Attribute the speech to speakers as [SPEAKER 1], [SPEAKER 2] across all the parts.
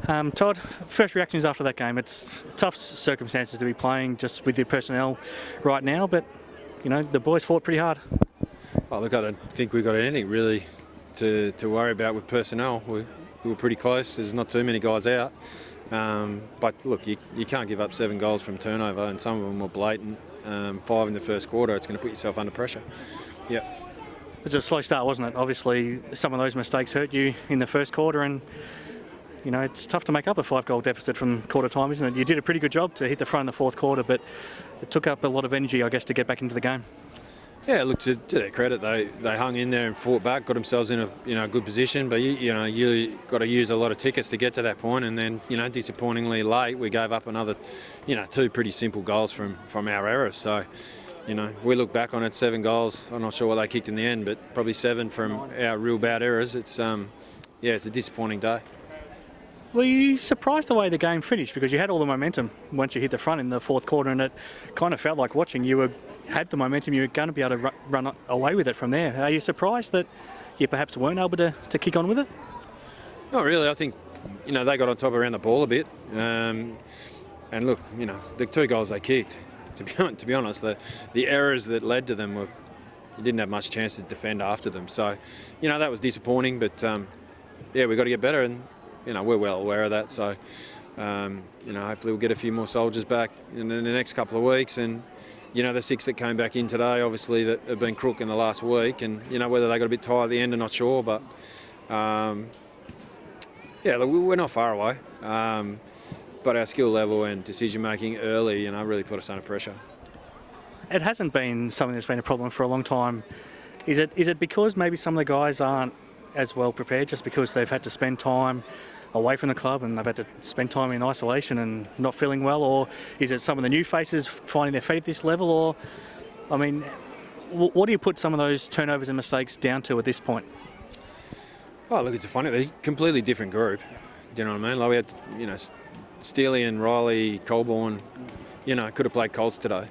[SPEAKER 1] Todd, first reactions after that game. It's tough circumstances to be playing just with your personnel right now, but you know the boys fought pretty hard.
[SPEAKER 2] Oh, look, I don't think we've got anything really to worry about with personnel. We were pretty close. There's not too many guys out. But look, you can't give up 7 goals from turnover, and some of them were blatant. 5 in the first quarter, it's going to put yourself under pressure. Yeah.
[SPEAKER 1] It was a slow start, wasn't it? Obviously, some of those mistakes hurt you in the first quarter, and you know it's tough to make up a 5-goal deficit from quarter time, isn't it? You did a pretty good job to hit the front in the fourth quarter, but it took up a lot of energy, I guess, to get back into the game.
[SPEAKER 2] Yeah, look, to their credit, they hung in there and fought back, got themselves in a good position. But you got to use a lot of tickets to get to that point, and then disappointingly late we gave up another 2 pretty simple goals from our errors. So if we look back on it, 7 goals. I'm not sure what they kicked in the end, but probably 7 from our real bad errors. It's it's a disappointing day.
[SPEAKER 1] Were you surprised the way the game finished? Because you had all the momentum once you hit the front in the fourth quarter, and it kind of felt like watching you had the momentum, you were going to be able to run away with it from there. Are you surprised that you perhaps weren't able to kick on with it?
[SPEAKER 2] Not really. I think they got on top around the ball a bit, and look, the 2 goals they kicked. To be honest, the errors that led to them you didn't have much chance to defend after them. So that was disappointing. But we've got to get better, and we're well aware of that. So hopefully we'll get a few more soldiers back in the next couple of weeks, and the 6 that came back in today, obviously, that have been crook in the last week, and whether they got a bit tired at the end, I'm not sure, but look, we're not far away. But our skill level and decision making early, really put us under pressure.
[SPEAKER 1] It hasn't been something that's been a problem for a long time. Is it because maybe some of the guys aren't as well prepared, just because they've had to spend time away from the club and they've had to spend time in isolation and not feeling well, or is it some of the new faces finding their feet at this level, or what do you put some of those turnovers and mistakes down to at this point?
[SPEAKER 2] Oh, look, it's they're a completely different group. Do you know what I mean? Like we had, Steely and Riley, Colborne, could have played Colts today.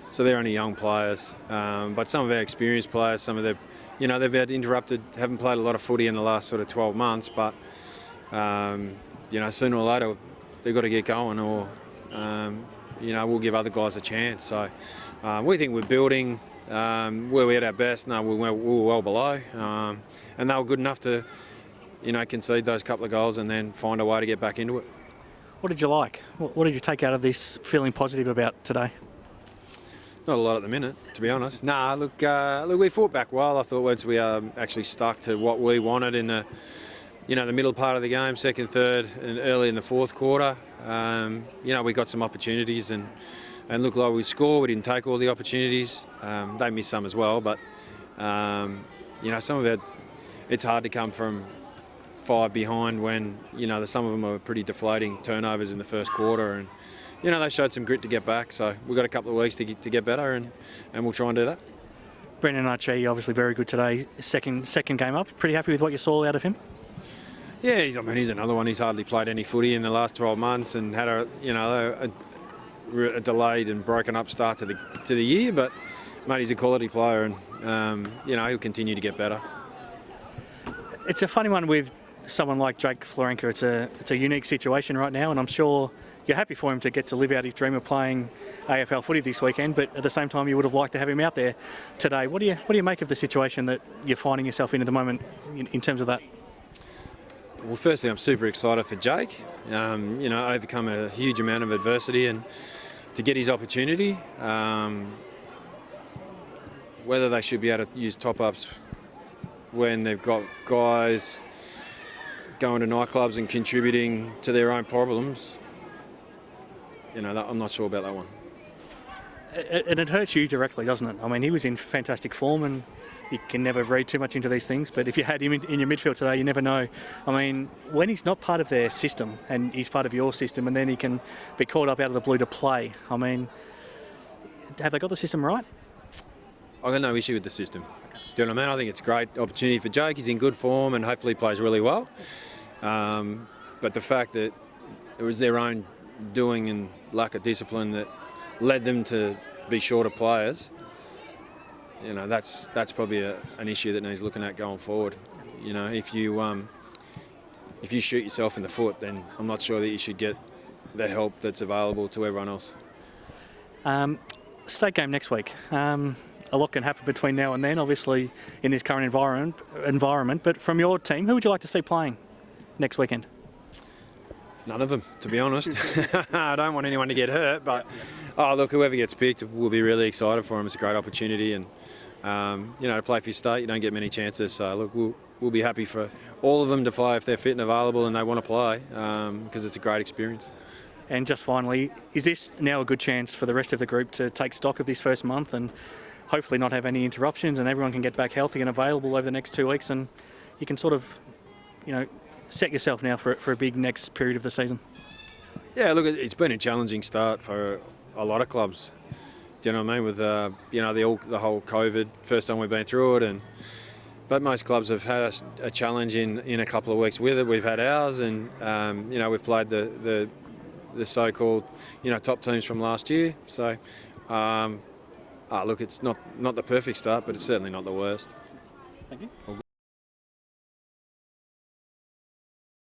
[SPEAKER 2] So they're only young players. But some of our experienced players, some of them, they've had interrupted, haven't played a lot of footy in the last sort of 12 months, but, sooner or later they've got to get going, or, we'll give other guys a chance. So we think we're building where we had our best. No, we were well below. And they were good enough to, concede those couple of goals and then find a way to get back into it.
[SPEAKER 1] What did you like? What did you take out of this feeling positive about today?
[SPEAKER 2] Not a lot at the minute, to be honest. Nah, look, we fought back well. I thought once we actually stuck to what we wanted in the middle part of the game, second, third, and early in the fourth quarter. We got some opportunities and looked like we scored. We didn't take all the opportunities. They missed some as well, but some of it, it's hard to come from 5 behind when some of them are pretty deflating turnovers in the first quarter, and they showed some grit to get back. So we've got a couple of weeks to get better, and we'll try and do that.
[SPEAKER 1] Brendan Archie, obviously very good today. Second game up. Pretty happy with what you saw out of him?
[SPEAKER 2] Yeah, he's another one. He's hardly played any footy in the last 12 months and had a delayed and broken up start to the year. But mate, he's a quality player, and he'll continue to get better.
[SPEAKER 1] It's a funny one with someone like Jake Florenca. It's a unique situation right now, and I'm sure you're happy for him to get to live out his dream of playing AFL footy this weekend, but at the same time you would have liked to have him out there today. What do you make of the situation that you're finding yourself in at the moment in terms of that?
[SPEAKER 2] Well, firstly, I'm super excited for Jake. Overcome a huge amount of adversity and to get his opportunity. Whether they should be able to use top-ups when they've got guys going to nightclubs and contributing to their own problems, I'm not sure about that one.
[SPEAKER 1] And it hurts you directly, doesn't it? I mean, he was in fantastic form, and you can never read too much into these things, but if you had him in your midfield today, you never know. I mean, when he's not part of their system and he's part of your system, and then he can be called up out of the blue to play, I mean, have they got the system right?
[SPEAKER 2] I've got no issue with the system. Do you know what I mean? I think it's a great opportunity for Jake. He's in good form and hopefully plays really well. But the fact that it was their own doing and lack of discipline that led them to be shorter players, that's probably an issue that needs looking at going forward. If you if you shoot yourself in the foot, then I'm not sure that you should get the help that's available to everyone else.
[SPEAKER 1] State game next week. A lot can happen between now and then, obviously, in this current environment. But from your team, who would you like to see playing next weekend?
[SPEAKER 2] None of them, to be honest. I don't want anyone to get hurt, but look, whoever gets picked, we'll be really excited for them. It's a great opportunity, and to play for your state, you don't get many chances. So look, we'll be happy for all of them to play if they're fit and available and they want to play, because it's a great experience.
[SPEAKER 1] And just finally, is this now a good chance for the rest of the group to take stock of this first month and hopefully not have any interruptions, and everyone can get back healthy and available over the next 2 weeks, and you can sort of, set yourself now for a big next period of the season?
[SPEAKER 2] Yeah, look, it's been a challenging start for a lot of clubs. Do you know what I mean? With the whole COVID, first time we've been through it, but most clubs have had a challenge in a couple of weeks with it. We've had ours, and we've played the so-called top teams from last year. So. Look, it's not the perfect start, but it's certainly not the worst.
[SPEAKER 1] Thank you.